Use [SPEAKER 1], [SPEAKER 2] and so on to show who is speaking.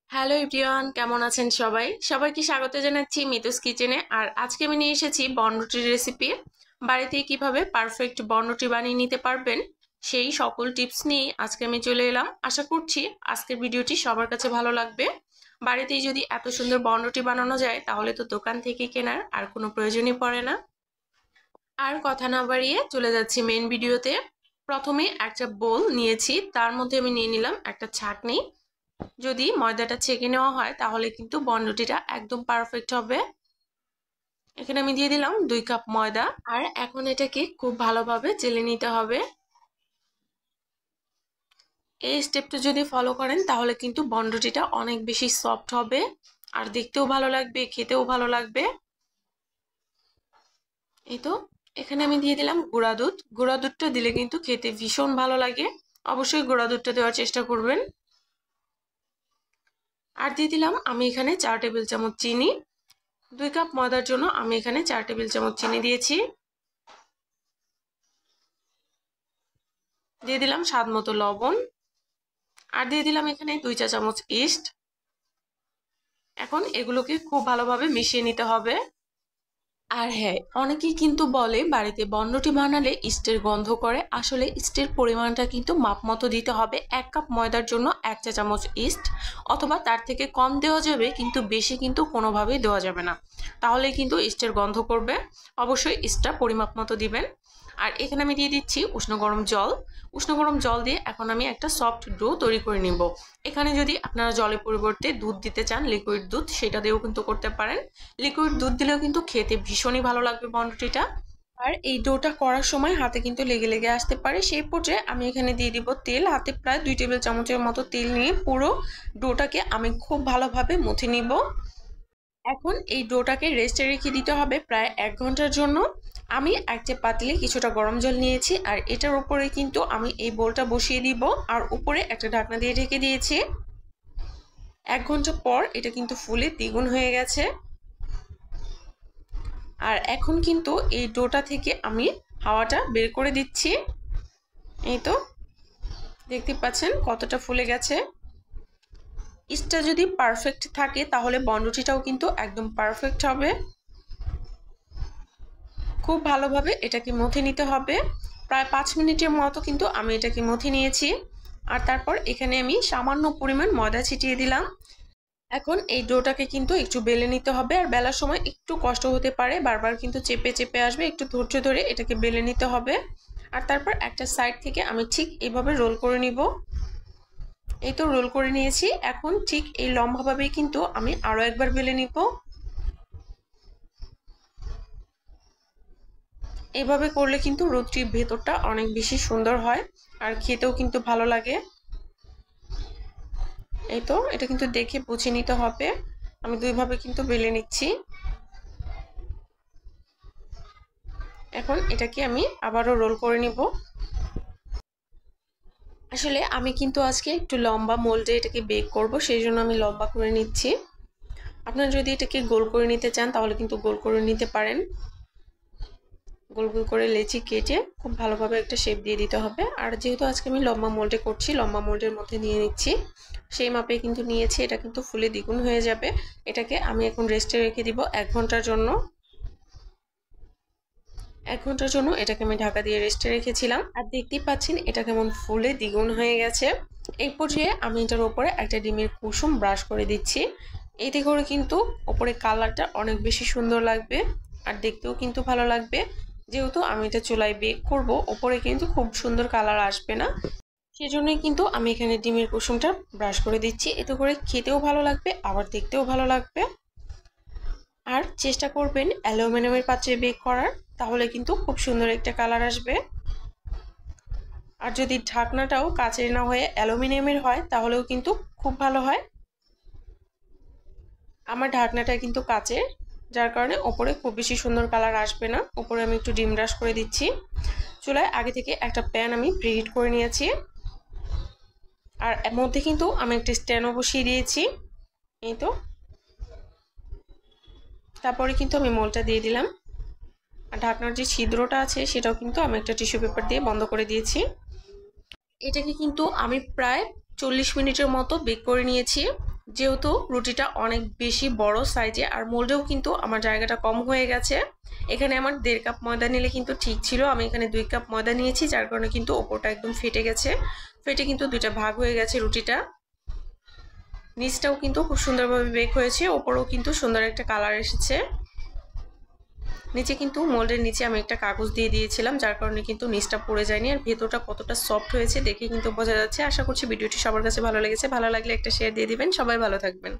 [SPEAKER 1] Hello everyone, কেমন আছেন সবাই? সবাইকে স্বাগত জানাচ্ছি মিতুস কিচেনে। আর আজকে আমি নিয়ে এসেছি বনরুটির রেসিপি। বাড়িতে কিভাবে পারফেক্ট বনরুটি বানিয়ে নিতে পারবেন সেই সকল টিপস নিয়ে আজকে আমি চলে এলাম। আশা করছি আজকের ভিডিওটি সবার কাছে ভালো লাগবে। বাড়িতেই যদি এত সুন্দর বনরুটি বানানো যায় তাহলে তো দোকান থেকে কেনার আর কোনো প্রয়োজনই পড়ে না। আর কথা না বাড়িয়ে চলে যাচ্ছি মেন ভিডিওতে। প্রথমে একটা বোল নিয়েছি, তার মধ্যে আমি নিয়ে নিলাম একটা ছাঁকনি। যদি ময়দাটা ছেঁকে নেওয়া হয় তাহলে কিন্তু বনরুটিটা একদম পারফেক্ট হবে। এখানে আমি দিয়ে দিলাম 2 কাপ ময়দা। আর এখন এটাকে খুব ভালোভাবে চেলে নিতে হবে। এই স্টেপটা যদি ফলো করেন তাহলে কিন্তু বনরুটিটা অনেক বেশি সফট হবে আর দেখতেও ভালো লাগবে, খেতেও ভালো লাগবে। এই তো এখানে আমি দিয়ে দিলাম গুঁড়া দুধ। গুঁড়া দুধটা দিলে কিন্তু খেতে ভীষণ ভালো লাগে। অবশ্যই গুঁড়া দুধটা দেওয়ার চেষ্টা করবেন। আর দিয়ে দিলাম আমি এখানে 4 টেবিল চামচ চিনি। 2 কাপ ময়দার জন্য আমি এখানে 4 টেবিল চামচ চিনি দিয়েছি। দিয়ে দিলাম স্বাদ মতো লবণ। আর দিয়ে দিলাম এখানে 2 চা চামচ ইস্ট। এখন এগুলোকে খুব ভালোভাবে মিশিয়ে নিতে হবে। আর হ্যাঁ, অনেকেই কিন্তু বলে বাড়িতে বনরুটি বানালে ইস্টের গন্ধ করে। আসলে ইস্টের পরিমাণটা কিন্তু মাপ মতো দিতে হবে। 1 কাপ ময়দার জন্য 1 চা চামচ ইস্ট, অথবা তার থেকে কম দেওয়া যাবে, কিন্তু বেশি কিন্তু কোনোভাবেই দেওয়া যাবে না, তাহলে কিন্তু ইস্টের গন্ধ করবে। অবশ্যই ইস্টটা পরিমাপ মতো দিবেন। আর এখানে আমি দিয়ে দিচ্ছি উষ্ণ গরম জল। উষ্ণ গরম জল দিয়ে এখন আমি একটা সফট ডো তৈরি করে নিব। এখানে যদি আপনারা জলের পরিবর্তে দুধ দিতে চান, লিকুইড দুধ, সেটা দিয়েও কিন্তু করতে পারেন। লিকুইড দুধ দিলেও কিন্তু খেতে ভীষণই ভালো লাগবে বনরুটিটা। আর এই ডোটা করার সময় হাতে কিন্তু লেগে লেগে আসতে পারে। সেই পর্যায়ে আমি এখানে দিয়ে দিব তেল। হাতে প্রায় 2 টেবিল চামচের মতো তেল নিয়ে পুরো ডোটাকে আমি খুব ভালোভাবে মুথে নিব। এখন এই ডোটাকে রেস্টে রেখে দিতে হবে প্রায় 1 ঘন্টার জন্য। আমি একটা পাতিলে কিছুটা গরম জল নিয়েছি আর এটার উপরে কিন্তু আমি এই বোলটা বসিয়ে দিব আর উপরে একটা ঢাকনা দিয়ে ঢেকে দিয়েছি। 1 ঘন্টা পর এটা কিন্তু ফুলে দ্বিগুণ হয়ে গেছে। আর এখন কিন্তু এই ডোটা থেকে আমি হাওয়াটা বের করে দিচ্ছি। এই তো দেখতে পাচ্ছেন কতটা ফুলে গেছে। ইস্টটা যদি পারফেক্ট থাকে তাহলে বনরুটিটাও কিন্তু একদম পারফেক্ট হবে। খুব ভালোভাবে এটাকে মথে নিতে হবে। প্রায় 5 মিনিটের মতো কিন্তু আমি এটাকে মথে নিয়েছি। আর তারপর এখানে আমি সামান্য পরিমাণ ময়দা ছিটিয়ে দিলাম। এখন এই ডোটাকে কিন্তু একটু বেলে নিতে হবে। আর বেলার সময় একটু কষ্ট হতে পারে, বারবার কিন্তু চেপে চেপে আসবে, একটু ধৈর্য ধরে এটাকে বেলে নিতে হবে। আর তারপর একটা সাইড থেকে আমি ঠিক এইভাবে রোল করে নিব। এই তো রোল করে নিয়েছি। এখন ঠিক এই লম্বাভাবেই কিন্তু আমি আরো একবার বেলে নিব। এভাবে করলে কিন্তু রুটির ভেতরটা অনেক বেশি সুন্দর হয় আর খেতেও কিন্তু ভালো লাগে। এই তো এটা কিন্তু দেখে বুঝে নিতে হবে। আমি দুইভাবে কিন্তু বেলে নিচ্ছি। এখন এটাকে আমি আবারও রোল করে নিব। আসলে আমি কিন্তু আজকে একটু লম্বা মোল্ডে এটাকে বেক করব, সেই জন্য আমি লম্বা করে নিচ্ছি। আপনারা যদি এটাকে গোল করে নিতে চান তাহলে কিন্তু গোল করে নিতে পারেন। গোল গোল করে লেচি কেটে খুব ভালোভাবে একটা শেপ দিয়ে দিতে হবে। আর যেহেতু আজকে আমি লম্বা মোল্ডে করছি, লম্বা মোল্ডের মধ্যে নিয়ে নিচ্ছি। সেই মাপে কিন্তু নিয়েছি। এটা কিন্তু ফুলে দ্বিগুণ হয়ে যাবে। এটাকে আমি এখন রেস্টে রেখে দিব 1 ঘন্টার জন্য। 1 ঘন্টার জন্য এটাকে আমি ঢাকা দিয়ে রেস্টে রেখেছিলাম। আর দেখতেই পাচ্ছেন এটা কেমন ফুলে দ্বিগুণ হয়ে গেছে। এই পর্যায়ে আমি এটার উপরে একটা ডিমের কুসুম ব্রাশ করে দিচ্ছি। এতে করে কিন্তু উপরে কালারটা অনেক বেশি সুন্দর লাগবে আর দেখতেও কিন্তু ভালো লাগবে। যেহেতু আমি এটা চুলায় বেক করব, উপরে কিন্তু খুব সুন্দর কালার আসবে না, সেজন্যই কিন্তু আমি এখানে ডিমের কুসুমটা ব্রাশ করে দিচ্ছি। এতে করে খেতেও ভালো লাগবে আবার দেখতেও ভালো লাগবে। আর চেষ্টা করবেন অ্যালুমিনিয়ামের পাত্রে বেক করার, তাহলে কিন্তু খুব সুন্দর একটা কালার আসবে। আর যদি ঢাকনাটাও কাচের না হয়ে অ্যালুমিনিয়ামের হয় তাহলেও কিন্তু খুব ভালো হয়। আমার ঢাকনাটা কিন্তু কাচের, যার কারণে ওপরে খুব বেশি সুন্দর কালার আসবে না। ওপরে আমি একটু ডিম ব্রাশ করে দিচ্ছি। চুলায় আগে থেকে একটা প্যান আমি প্রিহিট করে নিয়েছি। আর এর মধ্যে কিন্তু আমি একটা স্ট্যান্ডও বসিয়ে দিয়েছি। এই তো তারপরে কিন্তু আমি মোলটা দিয়ে দিলাম। আর ঢাকনার যে ছিদ্রটা আছে সেটাও কিন্তু আমি একটা টিস্যু পেপার দিয়ে বন্ধ করে দিয়েছি। এটাকে কিন্তু আমি প্রায় 40 মিনিটের মতো বেক করে নিয়েছি। যেহেতু রুটিটা অনেক বেশি বড় সাইজে আর মোল্ডেও কিন্তু আমার জায়গাটা কম হয়ে গেছে, এখানে আমার 1.5 কাপ ময়দা নিলে কিন্তু ঠিক ছিল। আমি এখানে 2 কাপ ময়দা নিয়েছি, যার কারণে কিন্তু ওপরটা একদম ফেটে গেছে, ফেটে কিন্তু দুইটা ভাগ হয়ে গেছে রুটিটা। নিচটাও কিন্তু খুব সুন্দরভাবে বেক হয়েছে, ওপরেও কিন্তু সুন্দর একটা কালার এসেছে। নিচে কিন্তু মোল্ডের নিচে আমি একটা কাগজ দিয়ে দিয়েছিলাম, যার কারণে কিন্তু নিচটা পড়ে যায়নি। আর ভেতরটা কতটা সফট হয়েছে দেখে কিন্তু বোঝা যাচ্ছে। আশা করছি ভিডিওটি সবার কাছে ভালো লেগেছে। ভালো লাগলে একটা শেয়ার দিয়ে দিবেন। সবাই ভালো থাকবেন।